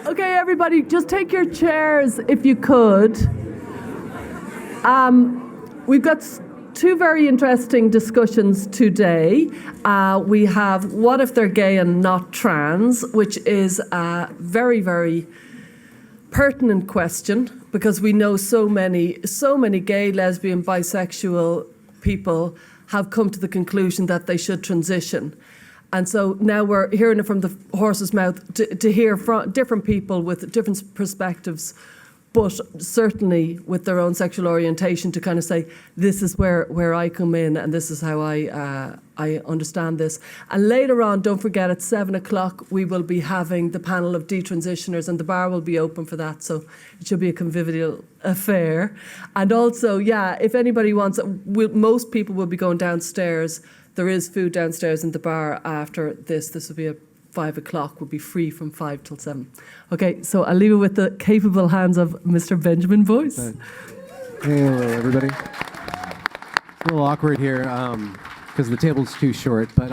Okay, everybody, just take your chairs if you could. We've got two very interesting discussions today. We have what if they're gay and not trans, which is a very, very pertinent question because we know so many gay, lesbian, bisexual people have come to the conclusion that they should transition. And so now we're hearing it from the horse's mouth to hear from different people with different perspectives, but certainly with their own sexual orientation to kind of say, this is where I come in and this is how I understand this. And later on, don't forget, at 7 o'clock, we will be having the panel of detransitioners and the bar will be open for that. So it should be a convivial affair. And also, yeah, if anybody wants, most people will be going downstairs. There is food downstairs in the bar after this. This will be at 5 o'clock. Will be free from 5 till 7. Okay, so I'll leave it with the capable hands of Mr. Benjamin Boyce. Hey, hello, everybody. It's a little awkward here because the table's too short. But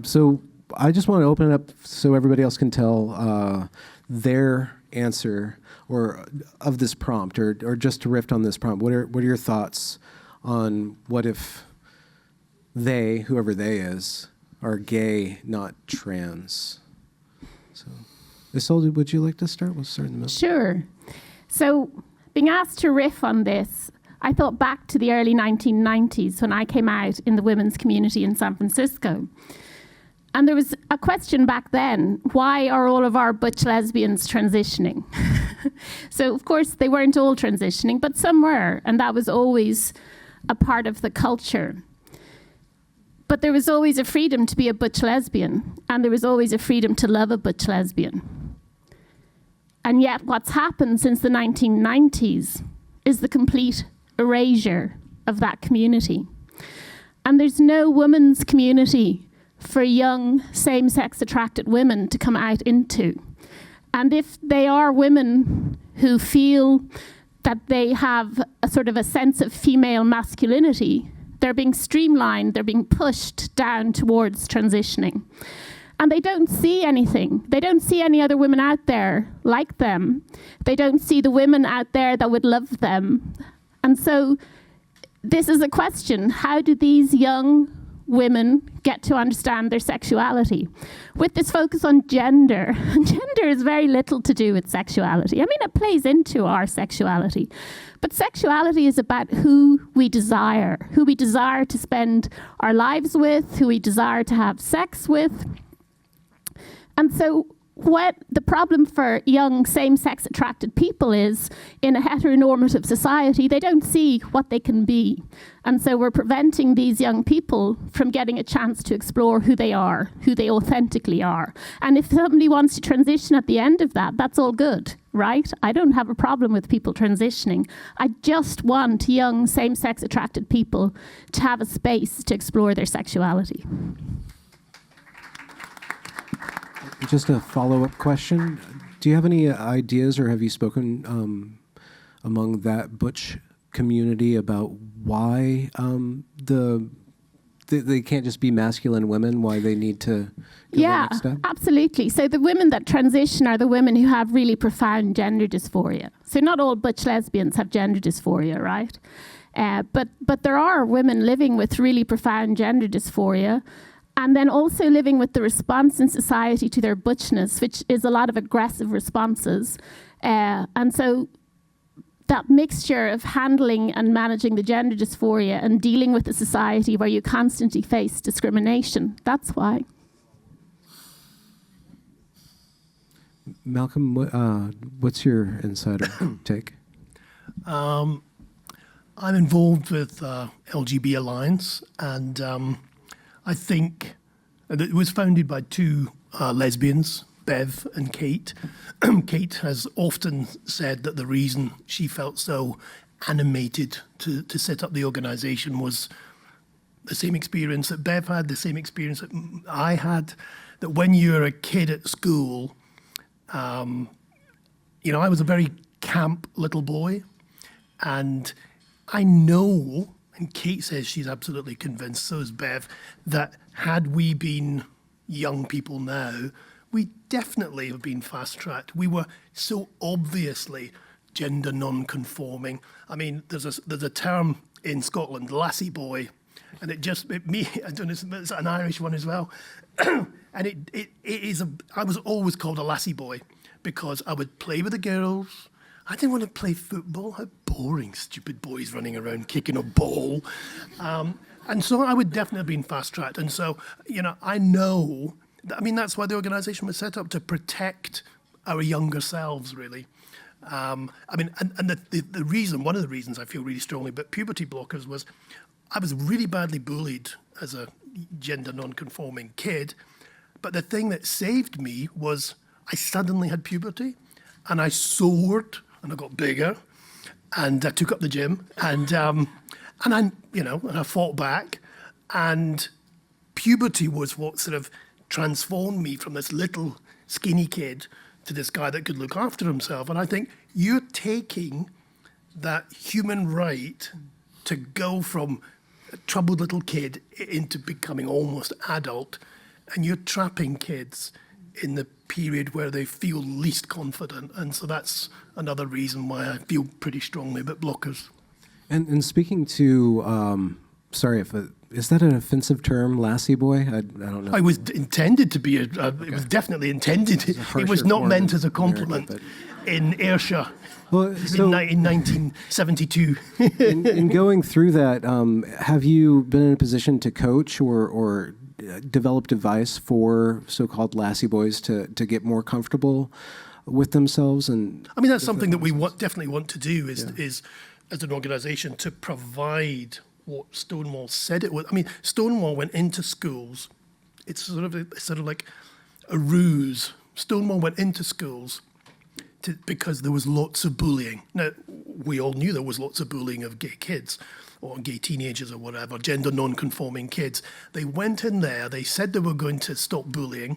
so I just want to open it up so everybody else can tell their answer or of this prompt, or just to riff on this prompt. What are your thoughts on what if they, whoever they is, are gay, not trans? So, Iseult, would you like to start? We'll start in the middle. Sure. So, being asked to riff on this, I thought back to the early 1990s when I came out in the women's community in San Francisco. And there was a question back then, why are all of our butch lesbians transitioning? So, of course, they weren't all transitioning, but some were, and that was always a part of the culture. But there was always a freedom to be a butch lesbian, and there was always a freedom to love a butch lesbian. And yet what's happened since the 1990s is the complete erasure of that community. And there's no women's community for young same-sex attracted women to come out into. And if they are women who feel that they have a sort of a sense of female masculinity, they're being streamlined, they're being pushed down towards transitioning. And they don't see anything. They don't see any other women out there like them. They don't see the women out there that would love them. And so this is a question. How do these young women get to understand their sexuality? With this focus on gender, gender has very little to do with sexuality. I mean, it plays into our sexuality. But sexuality is about who we desire to spend our lives with, who we desire to have sex with. And so what the problem for young same-sex attracted people is, in a heteronormative society, they don't see what they can be. And so we're preventing these young people from getting a chance to explore who they are, who they authentically are. And if somebody wants to transition at the end of that, that's all good, right? I don't have a problem with people transitioning. I just want young same-sex attracted people to have a space to explore their sexuality. Just a follow-up question. Do you have any ideas, or have you spoken among that butch community about why they can't just be masculine women, why they need to go that next step? Absolutely. So the women that transition are the women who have really profound gender dysphoria. So not all butch lesbians have gender dysphoria, right? But there are women living with really profound gender dysphoria, and then also living with the response in society to their butchness, which is a lot of aggressive responses. And so that mixture of handling and managing the gender dysphoria and dealing with a society where you constantly face discrimination, that's why. Malcolm, what's your insider take? I'm involved with LGB Alliance, and I think it was founded by two lesbians, Bev and Kate. Kate has often said that the reason she felt so animated to set up the organisation was the same experience that Bev had, the same experience that I had, that when you're a kid at school, I was a very camp little boy, and I know, and Kate says she's absolutely convinced, so is Bev, that had we been young people now, we definitely have been fast-tracked. We were so obviously gender non-conforming. I mean, there's a term in Scotland, lassie boy, and I don't know, it's an Irish one as well. And it is I was always called a lassie boy because I would play with the girls. I didn't want to play football. How boring, stupid boys running around kicking a ball. And so I would definitely have been fast-tracked. And so, I know, that's why the organisation was set up, to protect our younger selves, really. And the reason, one of the reasons I feel really strongly about puberty blockers was I was really badly bullied as a gender non-conforming kid. But the thing that saved me was I suddenly had puberty and I soared and I got bigger and I took up the gym and I fought back, and puberty was what sort of transformed me from this little skinny kid to this guy that could look after himself. And I think you're taking that human right to go from a troubled little kid into becoming almost adult, and you're trapping kids in the period where they feel least confident. And so that's another reason why I feel pretty strongly about blockers. And speaking to, is that an offensive term, lassie boy? I don't know. I was intended to be it was definitely intended. It was not meant as a compliment in Ayrshire in 1972. in going through that, have you been in a position to coach or developed advice for so-called lassie boys to get more comfortable with themselves? And that's something that we definitely want to do is as an organisation, to provide what Stonewall said it was. Stonewall went into schools. It's sort of like a ruse. Stonewall went into schools because there was lots of bullying. Now, we all knew there was lots of bullying of gay kids or gay teenagers or whatever, gender non-conforming kids. They went in there, they said they were going to stop bullying,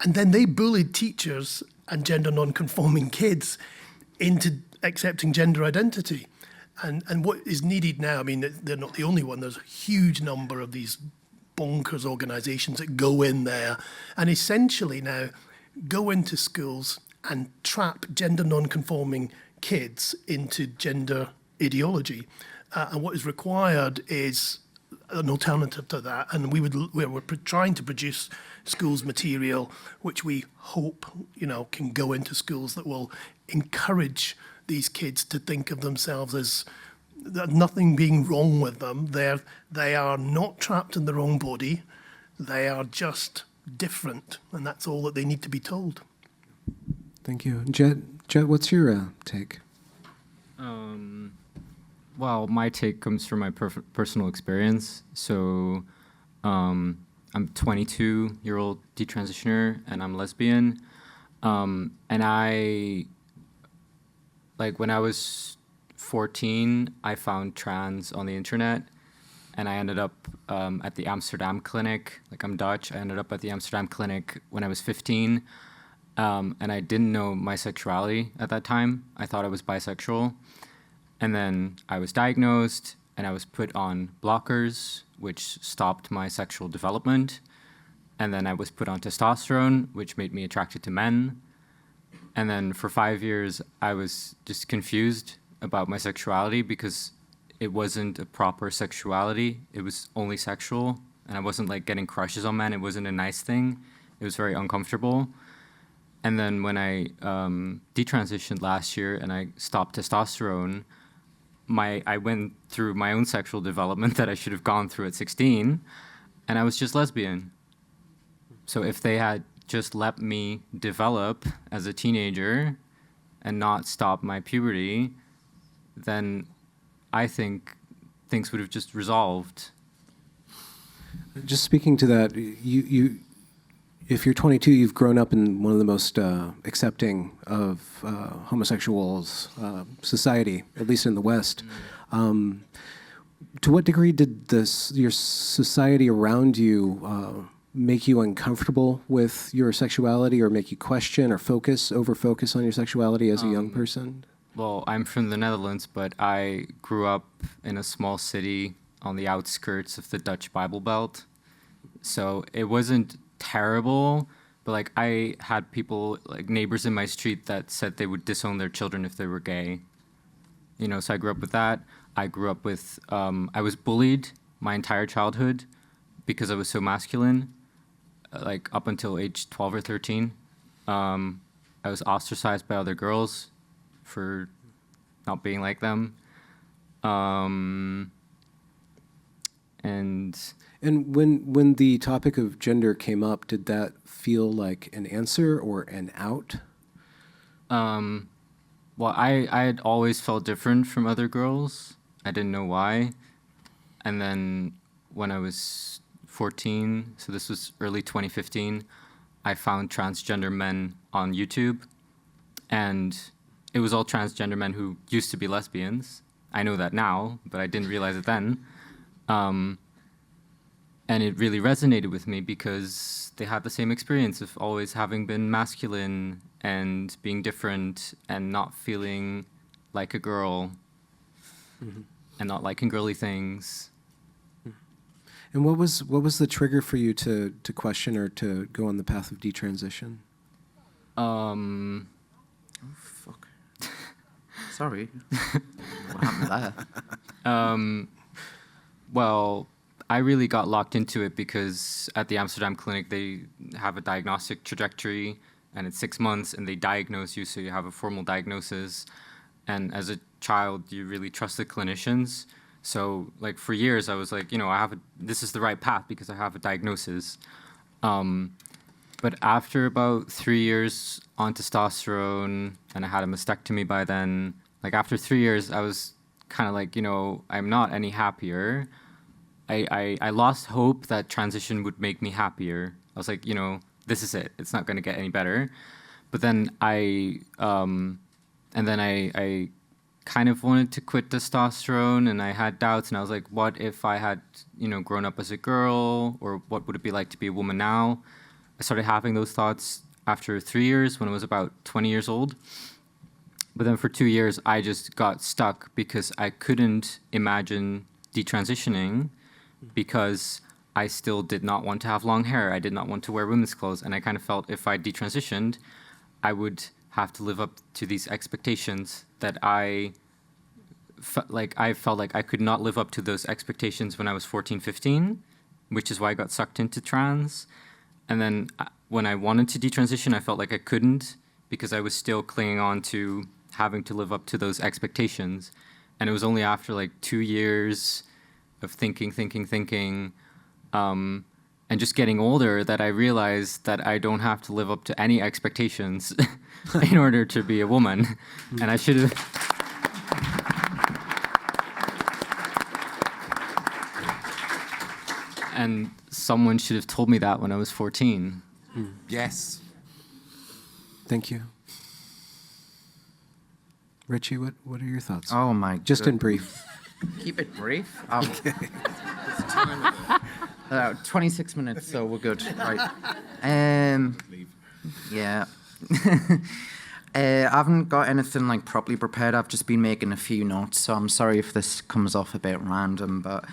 and then they bullied teachers and gender non-conforming kids into accepting gender identity. And what is needed now, they're not the only one, there's a huge number of these bonkers organisations that go in there and essentially now go into schools and trap gender non-conforming kids into gender ideology. And what is required is an alternative to that. And we're trying to produce schools material which we hope, can go into schools that will encourage these kids to think of themselves as nothing being wrong with them. They are not trapped in their own body. They are just different, and that's all that they need to be told. Thank you. Jet, what's your take? Well, my take comes from my personal experience. So I'm a 22-year-old detransitioner, and I'm lesbian. And when I was 14, I found trans on the internet, and I ended up at the Amsterdam clinic. I'm Dutch. I ended up at the Amsterdam clinic when I was 15, and I didn't know my sexuality at that time. I thought I was bisexual. And then I was diagnosed, and I was put on blockers, which stopped my sexual development. And then I was put on testosterone, which made me attracted to men. And then for 5 years, I was just confused about my sexuality because it wasn't a proper sexuality. It was only sexual, and I wasn't getting crushes on men. It wasn't a nice thing. It was very uncomfortable. And then when I detransitioned last year and I stopped testosterone, I went through my own sexual development that I should have gone through at 16, and I was just lesbian. So if they had just let me develop as a teenager and not stop my puberty, then I think things would have just resolved. Just speaking to that, if you're 22, you've grown up in one of the most accepting of homosexuals society, at least in the West. To what degree did your society around you make you uncomfortable with your sexuality, or make you question or over-focus on your sexuality as a young person? Well, I'm from the Netherlands, but I grew up in a small city on the outskirts of the Dutch Bible Belt. So it wasn't terrible, But like I had people, like neighbors in my street, that said they would disown their children if they were gay. You know, so I grew up with that. I grew up with, I was bullied my entire childhood because I was so masculine, like up until age 12 or 13. I was ostracized by other girls for not being like them. And when the topic of gender came up, did that feel like an answer or an out? Well, I had always felt different from other girls. I didn't know why. And then when I was 14, so this was early 2015, I found transgender men on YouTube. And it was all transgender men who used to be lesbians. I know that now, but I didn't realize it then. And it really resonated with me because they had the same experience of always having been masculine and being different and not feeling like a girl and not liking girly things. And what was the trigger for you to question or to go on the path of detransition? Oh, fuck. Sorry. What happened there? Well, I really got locked into it because at the Amsterdam clinic, they have a diagnostic trajectory, and it's 6 months, and they diagnose you, so you have a formal diagnosis. And as a child, you really trust the clinicians. So, like, for years, I was like, you know, this is the right path because I have a diagnosis. But after about 3 years on testosterone, and I had a mastectomy by then, like, after 3 years, I was kind of like, you know, I'm not any happier. I lost hope that transition would make me happier. I was like, you know, this is it. It's not going to get any better. But then I kind of wanted to quit testosterone, and I had doubts, and I was like, what if I had, you know, grown up as a girl, or what would it be like to be a woman now? I started having those thoughts after 3 years when I was about 20 years old. But then for 2 years, I just got stuck because I couldn't imagine detransitioning because I still did not want to have long hair. I did not want to wear women's clothes. And I kind of felt if I detransitioned, I would have to live up to these expectations that I felt like I could not live up to those expectations when I was 14, 15, which is why I got sucked into trans. And then when I wanted to detransition, I felt like I couldn't because I was still clinging on to having to live up to those expectations. And it was only after like 2 years of thinking, and just getting older that I realized that I don't have to live up to any expectations in order to be a woman. And I should have... And someone should have told me that when I was 14. Yes. Thank you. Ritchie, what are your thoughts? Oh, my Just in brief. Keep it brief. 26 minutes, so we're good. Right. Yeah. I haven't got anything like properly prepared. I've just been making a few notes, so I'm sorry if this comes off a bit random, but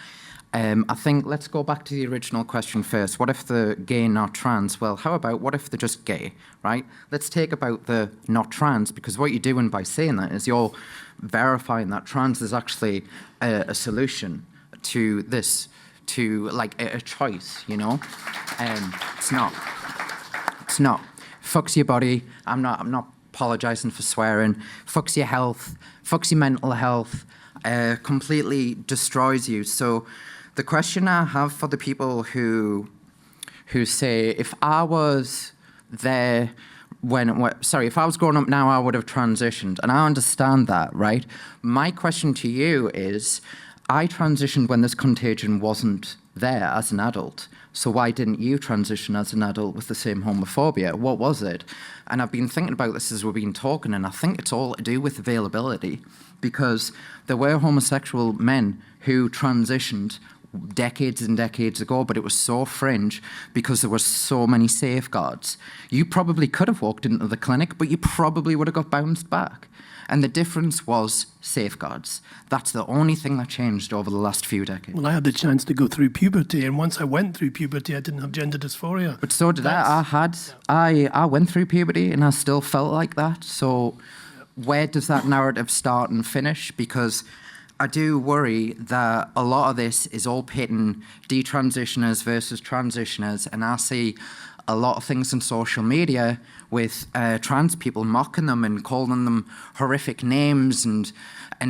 I think let's go back to the original question first. What if they're gay, not trans? Well, how about what if they're just gay, right? Let's take about the not trans, because what you're doing by saying that is you're verifying that trans is actually a solution to this, to like a choice, you know? It's not. It's not. Fucks your body. I'm not apologizing for swearing. Fucks your health. Fucks your mental health. Completely destroys you. So the question I have for the people who say, if I was there if I was growing up now, I would have transitioned. And I understand that, right? My question to you is, I transitioned when this contagion wasn't there as an adult. So why didn't you transition as an adult with the same homophobia? What was it? And I've been thinking about this as we've been talking, and I think it's all to do with availability, because there were homosexual men who transitioned decades and decades ago, but it was so fringe because there were so many safeguards. You probably could have walked into the clinic, but you probably would have got bounced back. And the difference was safeguards. That's the only thing that changed over the last few decades. Well, I had the chance to go through puberty, and once I went through puberty, I didn't have gender dysphoria. But so did I. I went through puberty, and I still felt like that. So where does that narrative start and finish? Because I do worry that a lot of this is all pitting detransitioners versus transitioners, and I see a lot of things on social media with trans people mocking them and calling them horrific names, and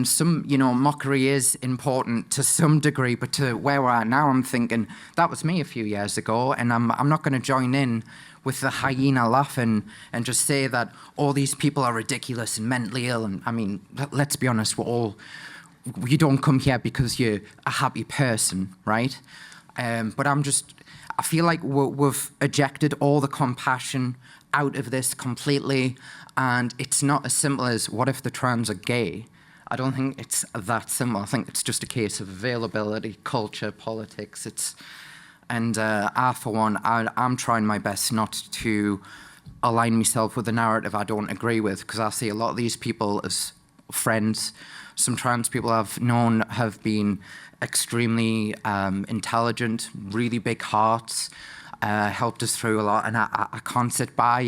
some, mockery is important to some degree, but to where we're at now, I'm thinking that was me a few years ago, and I'm not going to join in with the hyena laughing and just say that all these people are ridiculous and mentally ill. And I mean, let's be honest, you don't come here because you're a happy person, right? But I feel like we've ejected all the compassion out of this completely, and it's not as simple as, what if the trans are gay? I don't think it's that simple. I think it's just a case of availability, culture, politics. I, for one, I'm trying my best not to align myself with a narrative I don't agree with, because I see a lot of these people as friends. Some trans people I've known have been extremely intelligent, really big hearts, helped us through a lot, and I can't sit by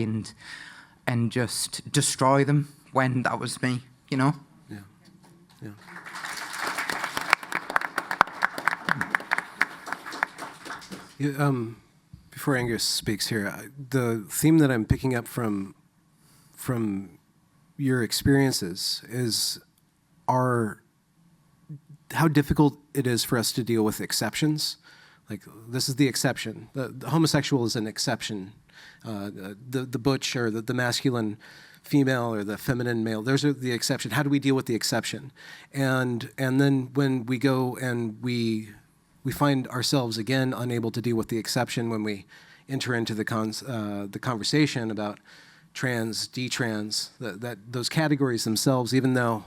and just destroy them when that was me, Yeah. Before Angus speaks here, the theme that I'm picking up from your experiences is how difficult it is for us to deal with exceptions. Like, this is the exception. The homosexual is an exception. The butch, or the masculine female, or the feminine male, those are the exception. How do we deal with the exception? And then when we go and we find ourselves again unable to deal with the exception when we enter into the conversation about trans, detrans, that those categories themselves, even though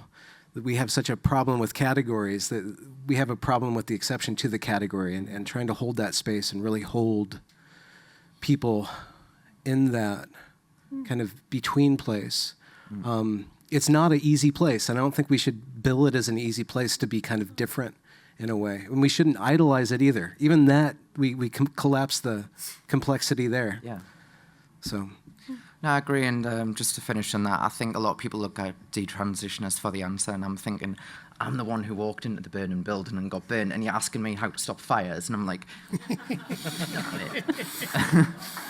we have such a problem with categories, that we have a problem with the exception to the category, and trying to hold that space and really hold people in that kind of between place. It's not an easy place, and I don't think we should bill it as an easy place to be kind of different in a way. And we shouldn't idolize it either. Even that, we collapse the complexity there. Yeah. So. No, I agree, and just to finish on that, I think a lot of people look at detransitioners for the answer, and I'm thinking, I'm the one who walked into the burning building and got burned, and you're asking me how to stop fires, and I'm like,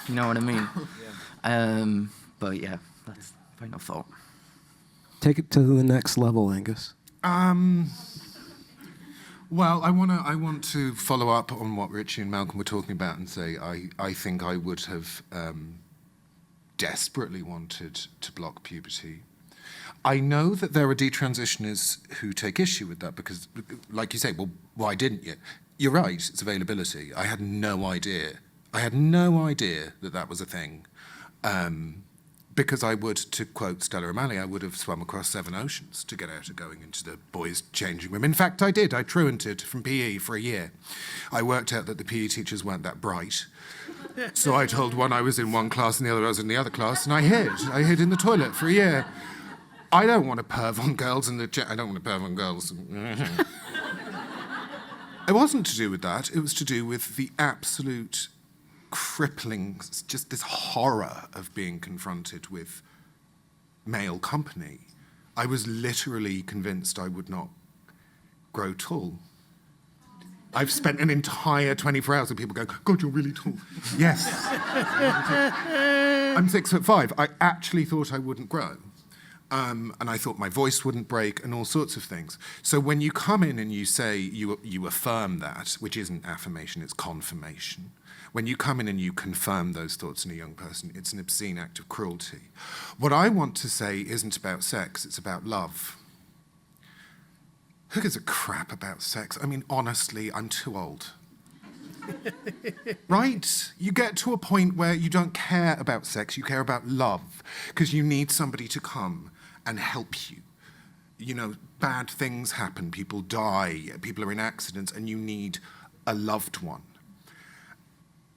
you know what I mean? Yeah. But yeah, that's my final thought. Take it to the next level, Angus. Well, I want to follow up on what Ritchie and Malcolm were talking about and say I think I would have desperately wanted to block puberty. I know that there are detransitioners who take issue with that because, like you say, well, why didn't you? You're right, it's availability. I had no idea. that was a thing. Because I would, to quote Stella O'Malley, I would have swum across 7 oceans to get out of going into the boys' changing room. In fact, I did. I truanted from PE for a year. I worked out that the PE teachers weren't that bright. So I told one I was in one class and the other I was in the other class, and I hid. I hid in the toilet for a year. I don't want to perv on girls I don't want to perv on girls. It wasn't to do with that. It was to do with the absolute crippling, just this horror of being confronted with male company. I was literally convinced I would not grow tall. I've spent an entire 24 hours with people going, God, you're really tall. Yes. I'm 6'5". I actually thought I wouldn't grow. And I thought my voice wouldn't break and all sorts of things. So when you come in and you say, you affirm that, which isn't affirmation, it's confirmation. When you come in and you confirm those thoughts in a young person, it's an obscene act of cruelty. What I want to say isn't about sex, it's about love. Who gives a crap about sex? I mean, honestly, I'm too old. Right? You get to a point where you don't care about sex, you care about love, because you need somebody to come and help you. You know, bad things happen, people die, people are in accidents, and you need a loved one.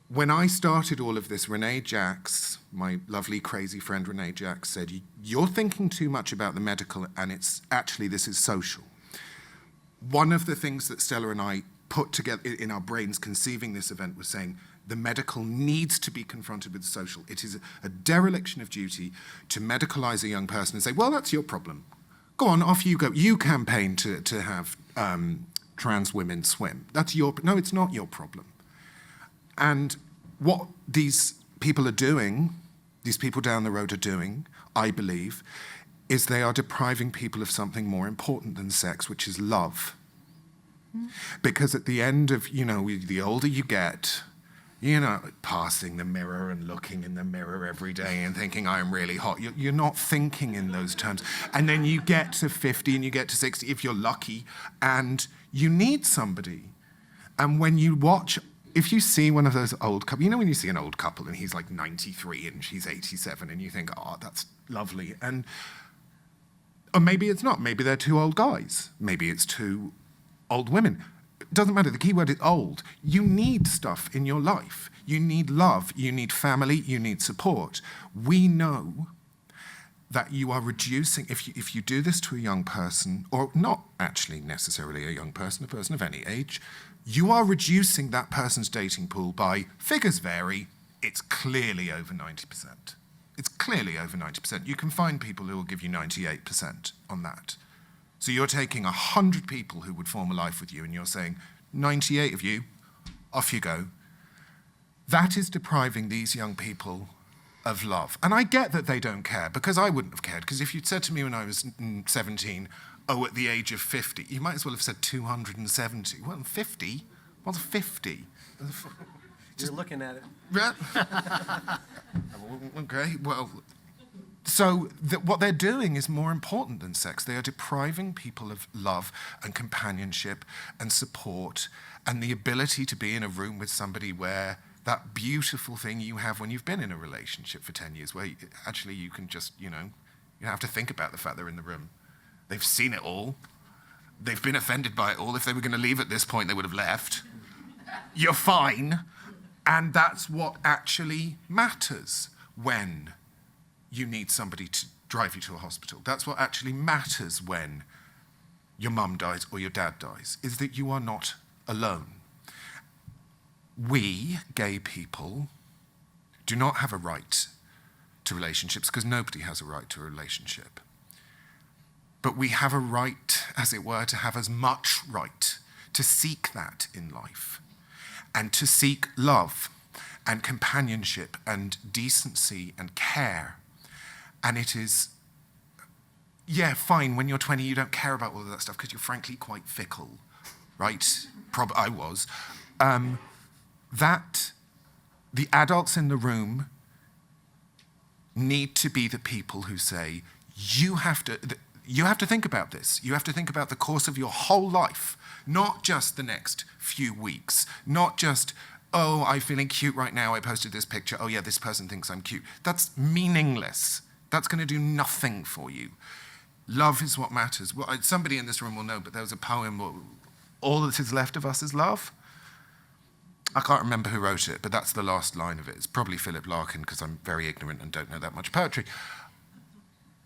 When I started all of this, Renee Jacks, my lovely crazy friend Renee Jacks, said, you're thinking too much about the medical, and it's actually, this is social. One of the things that Stella and I put together in our brains conceiving this event was saying, the medical needs to be confronted with the social. It is a dereliction of duty to medicalize a young person and say, well, that's your problem. Go on, off you go. You campaign to have trans women swim. No, it's not your problem. And what these people are doing, these people down the road are doing, I believe, is they are depriving people of something more important than sex, which is love. Because at the end of, the older you get, passing the mirror and looking in the mirror every day and thinking, I'm really hot. You're not thinking in those terms. And then you get to 50 and you get to 60, if you're lucky, and you need somebody. And when you watch, if you see one of those old couples, when you see an old couple and he's like 93 and she's 87 and you think, oh, that's lovely. Or maybe it's not. Maybe they're two old guys. Maybe it's two old women. It doesn't matter. The key word is old. You need stuff in your life. You need love. You need family. You need support. We know that you are reducing, if you do this to a young person, or not actually necessarily a young person, a person of any age, you are reducing that person's dating pool by, figures vary, it's clearly over 90%. It's clearly over 90%. You can find people who will give you 98% on that. So you're taking 100 people who would form a life with you and you're saying, 98 of you, off you go. That is depriving these young people of love. And I get that they don't care, because I wouldn't have cared. Because if you'd said to me when I was 17, oh, at the age of 50, you might as well have said 270. Well, 50? What's 50? You're looking at it. Okay, well, so what they're doing is more important than sex. They are depriving people of love and companionship and support and the ability to be in a room with somebody where that beautiful thing you have when you've been in a relationship for 10 years, where actually you can just, you don't have to think about the fact they're in the room. They've seen it all. They've been offended by it all. If they were going to leave at this point, they would have left. You're fine. And that's what actually matters when you need somebody to drive you to a hospital. That's what actually matters when your mum dies or your dad dies, is that you are not alone. We, gay people, do not have a right to relationships because nobody has a right to a relationship. But we have a right, as it were, to have as much right to seek that in life and to seek love and companionship and decency and care. And it is, fine, when you're 20 you don't care about all of that stuff because you're frankly quite fickle, right? I was. That the adults in the room need to be the people who say, you have to think about this. You have to think about the course of your whole life, not just the next few weeks, not just, oh, I'm feeling cute right now, I posted this picture, oh yeah, this person thinks I'm cute. That's meaningless. That's going to do nothing for you. Love is what matters. Well, somebody in this room will know, but there was a poem, all that is left of us is love. I can't remember who wrote it, but that's the last line of it. It's probably Philip Larkin, because I'm very ignorant and don't know that much poetry.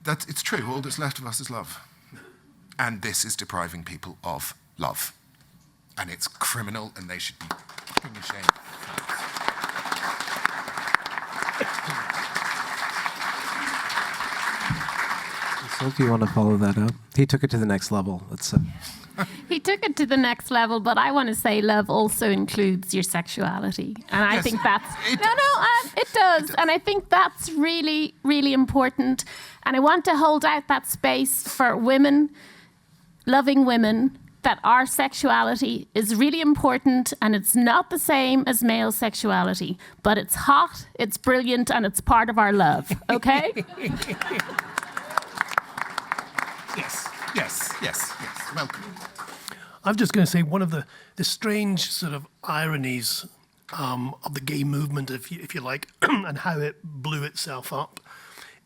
It's true, all that's left of us is love. And this is depriving people of love. And it's criminal, and they should be fucking ashamed. So do you want to follow that up? He took it to the next level. He took it to the next level, but I want to say love also includes your sexuality. And I think that's... It does. And I think that's really, really important. And I want to hold out that space for women, loving women, that our sexuality is really important and it's not the same as male sexuality. But it's hot, it's brilliant, and it's part of our love. Okay? Yes. Welcome. I'm just going to say one of the strange sort of ironies of the gay movement, if you like, and how it blew itself up,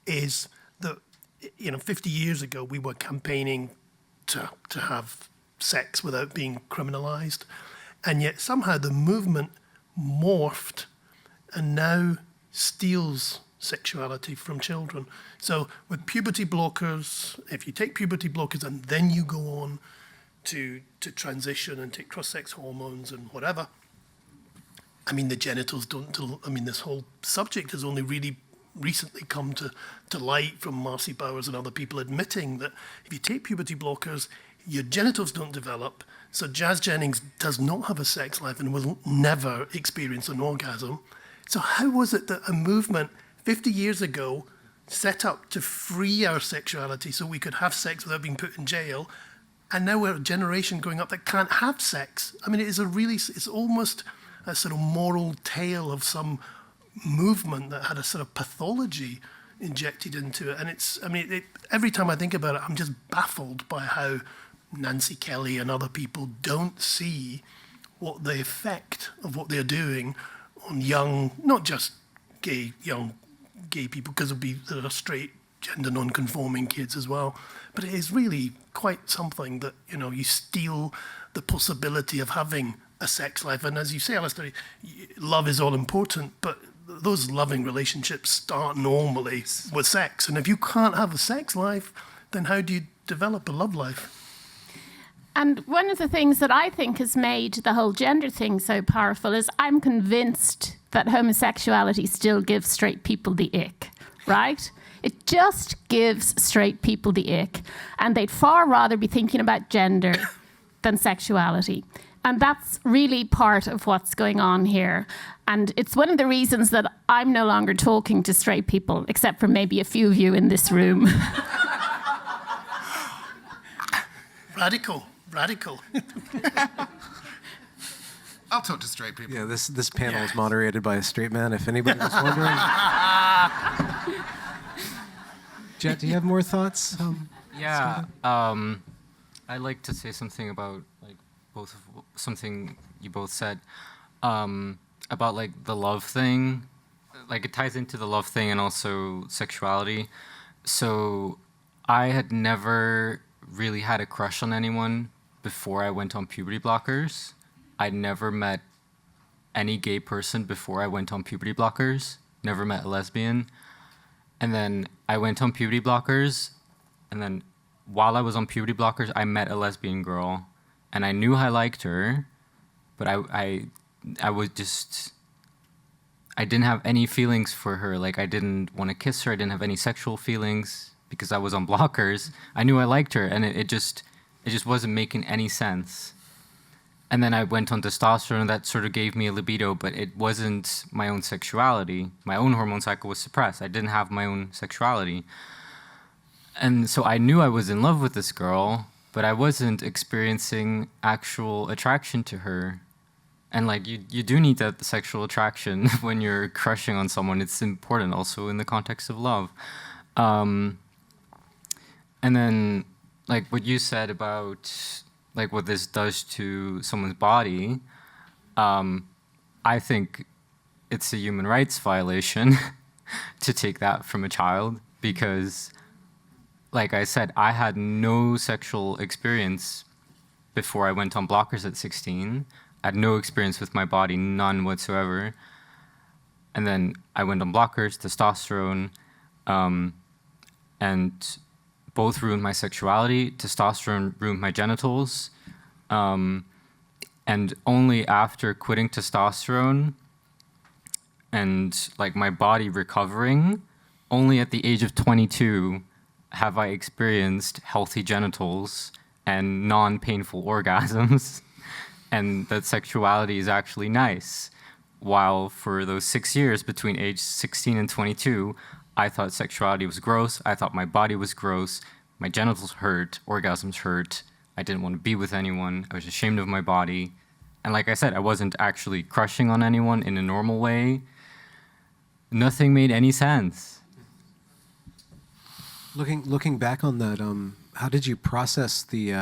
is that 50 years ago we were campaigning to have sex without being criminalised, And yet somehow the movement morphed and now steals sexuality from children. So with puberty blockers, if you take puberty blockers and then you go on to transition and take cross-sex hormones and whatever, I mean, the genitals don't, I mean, this whole subject has only really recently come to light from Marcy Bowers and other people admitting that if you take puberty blockers, your genitals don't develop. So Jazz Jennings does not have a sex life and will never experience an orgasm. So how was it that a movement 50 years ago set up to free our sexuality so we could have sex without being put in jail, and now we're a generation growing up that can't have sex? I mean, it's almost a sort of moral tale of some movement that had a sort of pathology injected into it. And every time I think about it, I'm just baffled by how Nancy Kelly and other people don't see what the effect of what they're doing on young, not just young gay people, because there are straight, gender non-conforming kids as well. But it is really quite something that, you steal the possibility of having a sex life. And as you say, Alistair, love is all important, but those loving relationships start normally with sex. And if you can't have a sex life, then how do you develop a love life? And one of the things that I think has made the whole gender thing so powerful is I'm convinced that homosexuality still gives straight people the ick, right? It just gives straight people the ick. And they'd far rather be thinking about gender than sexuality. And that's really part of what's going on here. And it's one of the reasons that I'm no longer talking to straight people, except for maybe a few of you in this room. Radical. I'll talk to straight people. Yeah, this panel is moderated by a straight man, if anybody was wondering. Jet, do you have more thoughts? I'd like to say something about something you both said about the love thing. It ties into the love thing and also sexuality. So I had never really had a crush on anyone before I went on puberty blockers. I'd never met any gay person before I went on puberty blockers. Never met a lesbian. And then I went on puberty blockers, and then while I was on puberty blockers, I met a lesbian girl, and I knew I liked her, but I didn't have any feelings for her. I didn't want to kiss her. I didn't have any sexual feelings because I was on blockers. I knew I liked her, and it just wasn't making any sense. And then I went on testosterone, and that sort of gave me a libido, but it wasn't my own sexuality. My own hormone cycle was suppressed. I didn't have my own sexuality. And so I knew I was in love with this girl, but I wasn't experiencing actual attraction to her. And you do need that sexual attraction when you're crushing on someone. It's important also in the context of love. And then what you said about what this does to someone's body, I think it's a human rights violation to take that from a child because, like I said, I had no sexual experience before I went on blockers at 16. I had no experience with my body, none whatsoever. And then I went on blockers, testosterone, and both ruined my sexuality. Testosterone ruined my genitals. And only after quitting testosterone and my body recovering, only at the age of 22 have I experienced healthy genitals and non-painful orgasms, and that sexuality is actually nice. While for those 6 years between age 16 and 22, I thought sexuality was gross. I thought my body was gross. My genitals hurt. Orgasms hurt. I didn't want to be with anyone. I was ashamed of my body. And like I said, I wasn't actually crushing on anyone in a normal way. Nothing made any sense. Looking back on that, how did you process the?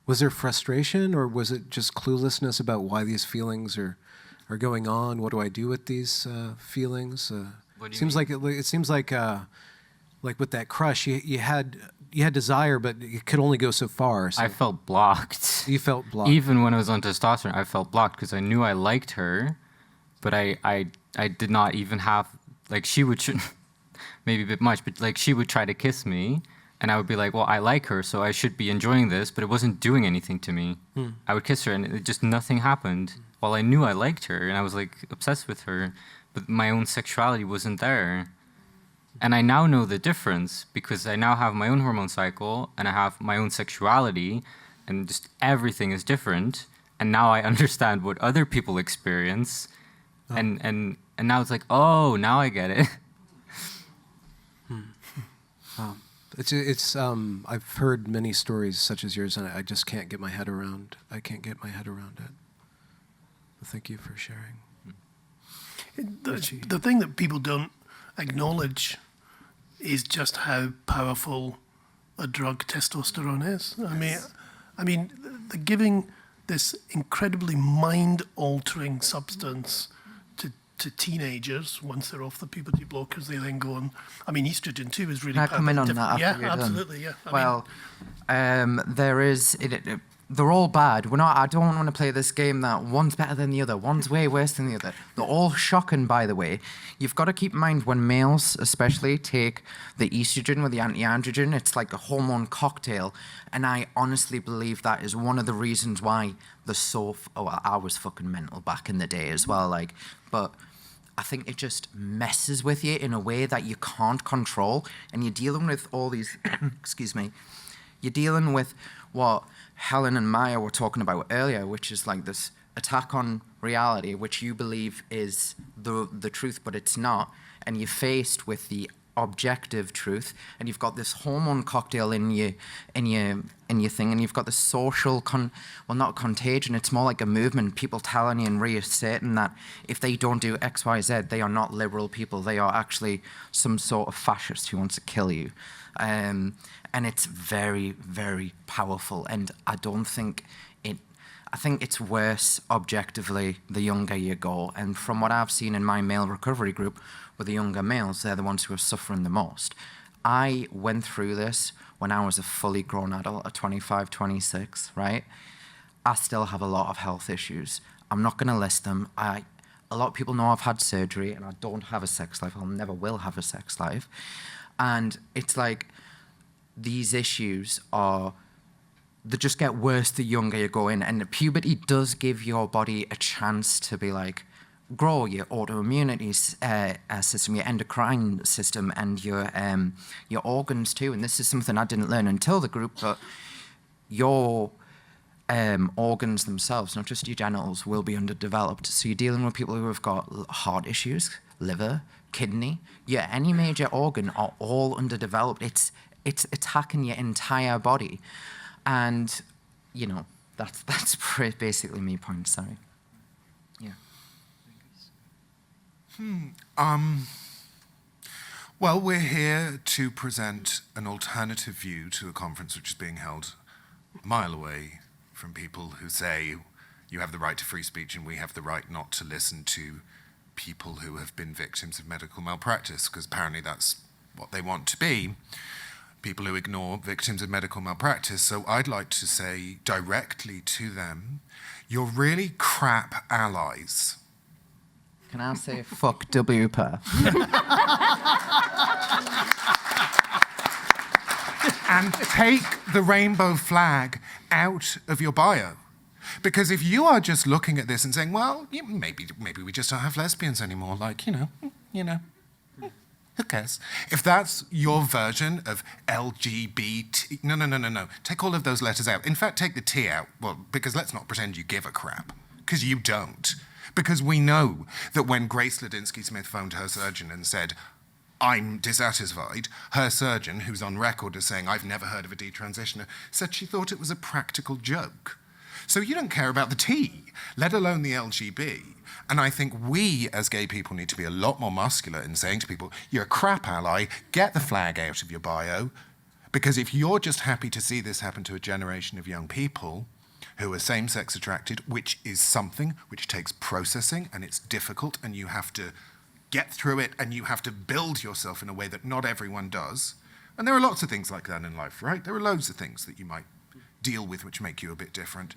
Was there frustration, or was it just cluelessness about why these feelings are going on? What do I do with these feelings? What do you seems mean? it seems like like with that crush, you had desire, but it could only go so far. So I felt blocked. you felt blocked. Even when I was on testosterone, I felt blocked because I knew I liked her, but I did not even have, like, she would, maybe a bit much, but like she would try to kiss me, and I would be like, well, I like her, so I should be enjoying this, but it wasn't doing anything to me. I would kiss her, and it just nothing happened. While I knew I liked her, and I was like obsessed with her, but my own sexuality wasn't there. And I now know the difference because I now have my own hormone cycle and I have my own sexuality, and just everything is different. And now I understand what other people experience, and now it's like, oh, now I get it. It's I've heard many stories such as yours, and I just can't get my head around. I can't get my head around it. But thank you for sharing. The thing that people don't acknowledge is just how powerful a drug testosterone is. I mean, they're giving this incredibly mind-altering substance to teenagers once they're off the puberty blockers. They then go on. I mean, estrogen too is really. Can I come in on that after Yeah, you're done? absolutely. Yeah. There is. They're all bad. I don't want to play this game that one's better than the other, one's way worse than the other. They're all shocking, by the way. You've got to keep in mind when males, especially, take the estrogen with the anti-androgen, it's like a hormone cocktail. And I honestly believe that is one of the reasons why I was fucking mental back in the day as well. But I think it just messes with you in a way that you can't control. And you're dealing with all these, excuse me, you're dealing with what Helen and Maya were talking about earlier, which is like this attack on reality, which you believe is the truth, but it's not. And you're faced with the objective truth, and you've got this hormone cocktail in your thing, and you've got the social not contagion, it's more like a movement, people telling you and reasserting that if they don't do X, Y, Z, they are not liberal people, they are actually some sort of fascist who wants to kill you. And it's very, very powerful, and I think it's worse objectively the younger you go. And from what I've seen in my male recovery group with the younger males, they're the ones who are suffering the most. I went through this when I was a fully grown adult at 25, 26, right? I still have a lot of health issues. I'm not going to list them. A lot of people know I've had surgery and I don't have a sex life. I never will have a sex life. And it's like these issues they just get worse the younger you go in. And puberty does give your body a chance to be like, grow your autoimmunity system, your endocrine system, and your organs too. And this is something I didn't learn until the group, but your organs themselves, not just your genitals, will be underdeveloped. So you're dealing with people who have got heart issues, liver, kidney. Yeah, any major organ are all underdeveloped. It's attacking your entire body. And, that's basically my point, sorry. Yeah. Well, we're here to present an alternative view to a conference which is being held a mile away from people who say you have the right to free speech and we have the right not to listen to people who have been victims of medical malpractice, because apparently that's what they want to be. People who ignore victims of medical malpractice. So I'd like to say directly to them, you're really crap allies. Can I say fuck WPA? And take the rainbow flag out of your bio. Because if you are just looking at this and saying, well, maybe we just don't have lesbians anymore, who cares? If that's your version of LGBT, no. Take all of those letters out. In fact, take the T out. Well, because let's not pretend you give a crap. Because you don't. Because we know that when Grace Ladinsky-Smith phoned her surgeon and said, I'm dissatisfied, her surgeon, who's on record as saying, I've never heard of a detransitioner, said she thought it was a practical joke. So you don't care about the T, let alone the LGB. And I think we, as gay people, need to be a lot more muscular in saying to people, you're a crap ally, get the flag out of your bio, because if you're just happy to see this happen to a generation of young people who are same-sex attracted, which is something which takes processing and it's difficult and you have to get through it, and you have to build yourself in a way that not everyone does. And there are lots of things like that in life, right? There are loads of things that you might deal with which make you a bit different.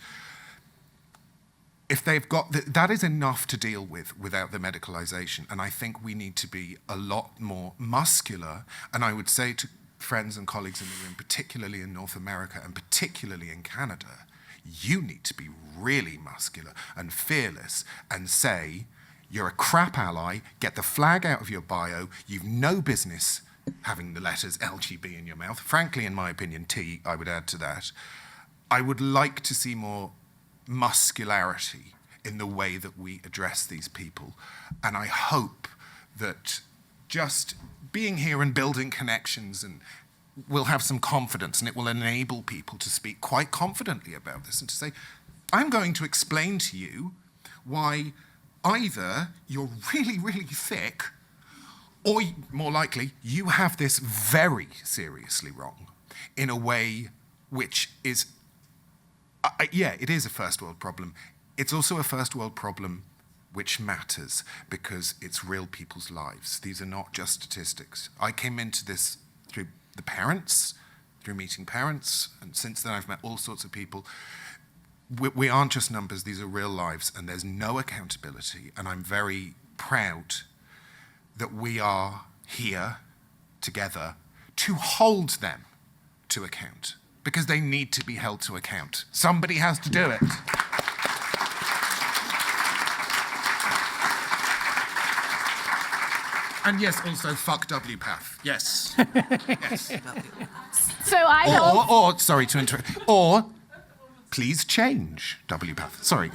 If they've got that is enough to deal with without the medicalization. And I think we need to be a lot more muscular. And I would say to friends and colleagues in the room, particularly in North America and particularly in Canada, you need to be really muscular and fearless and say, you're a crap ally, get the flag out of your bio, you've no business having the letters LGB in your mouth. Frankly, in my opinion, T, I would add to that. I would like to see more muscularity in the way that we address these people. And I hope that just being here and building connections and will have some confidence, and it will enable people to speak quite confidently about this and to say, I'm going to explain to you why either you're really, really thick, or more likely, you have this very seriously wrong in a way which is yeah, it is a first world problem. It's also a first world problem which matters because it's real people's lives. These are not just statistics. I came into this through the parents, through meeting parents, and since then I've met all sorts of people. We aren't just numbers, these are real lives, and there's no accountability. And I'm very proud that we are here together to hold them to account, because they need to be held to account. Somebody has to do it. And yes, also fuck WPATH. Yes. Yes. So I don't. Or sorry to interrupt. Or please change WPATH. Sorry.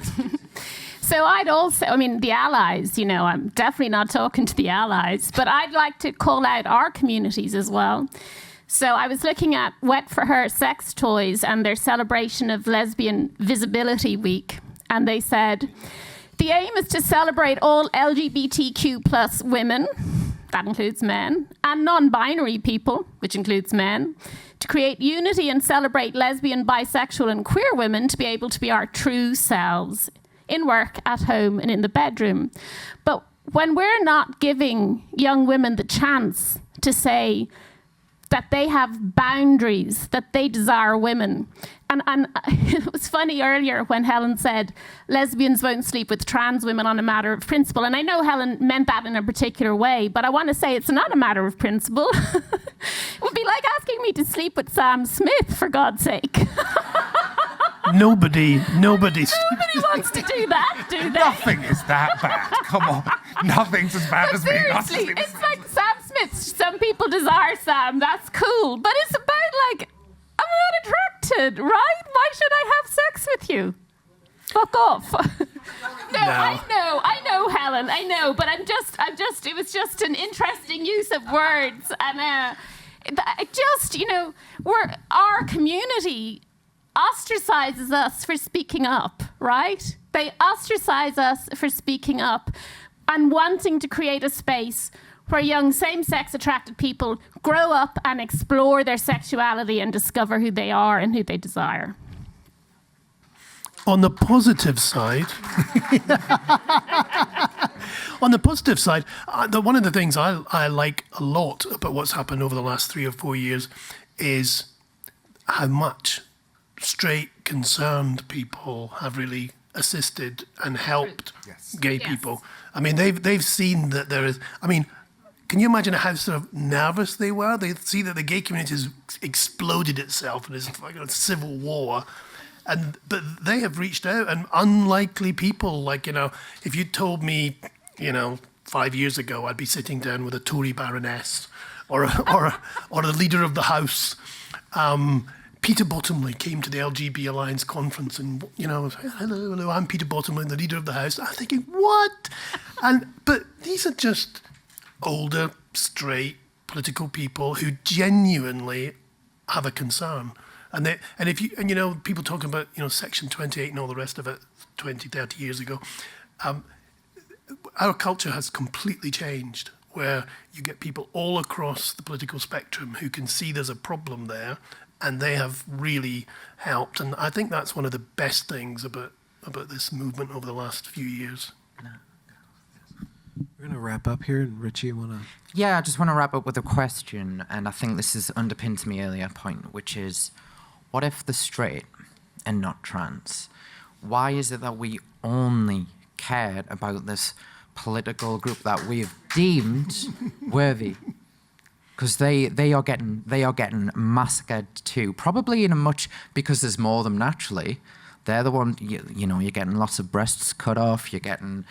So I'd also, I mean, the allies, you know, I'm definitely not talking to the allies, but I'd like to call out our communities as well. So I was looking at Wet for Her sex toys and their celebration of Lesbian Visibility Week. And they said, the aim is to celebrate all LGBTQ plus women, that includes men, and non-binary people, which includes men, to create unity and celebrate lesbian, bisexual, and queer women to be able to be our true selves in work, at home, and in the bedroom. But when we're not giving young women the chance to say that they have boundaries, that they desire women. And it was funny earlier when Helen said lesbians won't sleep with trans women on a matter of principle. And I know Helen meant that in a particular way, but I want to say it's not a matter of principle. It would be like asking me to sleep with Sam Smith, for God's sake. Nobody wants to do that, do they? Nothing is that bad. Come on. Nothing's as bad as being asked to Seriously, sleep with it's like Sam Smith. Some people desire Sam. That's cool. But it's about, like, I'm not attracted, right? Why should I have sex with you? Fuck off. No, I know, Helen. I know. But I'm just, it was just an interesting use of words. And you know, our community ostracizes us for speaking up, right? They ostracize us for speaking up and wanting to create a space where young same-sex attracted people grow up and explore their sexuality and discover who they are and who they desire. On the positive side, one of the things I like a lot about what's happened over the last 3 or 4 years is how much straight, concerned people have really assisted and helped gay people. I mean, they've seen that there is. I mean, can you imagine how sort of nervous they were? They see that the gay community has exploded itself and is like a civil war. But they have reached out, and unlikely people, like, you know, if you told me, you know, 5 years ago I'd be sitting down with a Tory baroness or the leader of the House. Peter Bottomley came to the LGB Alliance conference and, you know, hello, I'm Peter Bottomley, the leader of the House. I'm thinking, what? But these are just older, straight, political people who genuinely have a concern. And you know, people talking about, you know, Section 28 and all the rest of it 20, 30 years ago. Our culture has completely changed, where you get people all across the political spectrum who can see there's a problem there, and they have really helped. And I think that's one of the best things about this movement over the last few years. We're going to wrap up here. And Ritchie, you want to? Yeah, I just want to wrap up with a question, and I think this is underpinned to my earlier point, which is, what if the straight and not trans? Why is it that we only cared about this political group that we have deemed worthy? Because they are getting massacred too. Probably in a much, because there's more of them naturally. They're the one, you know, you're getting lots of breasts cut off. You're getting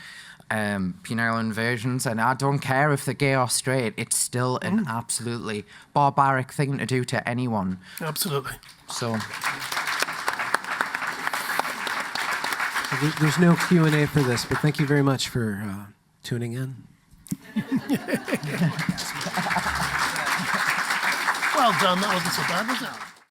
penile inversions, and I don't care if they're gay or straight. It's still an absolutely barbaric thing to do to anyone. Absolutely. So. There's no Q&A for this, but thank you very much for tuning in. Well done. That wasn't so bad, was it?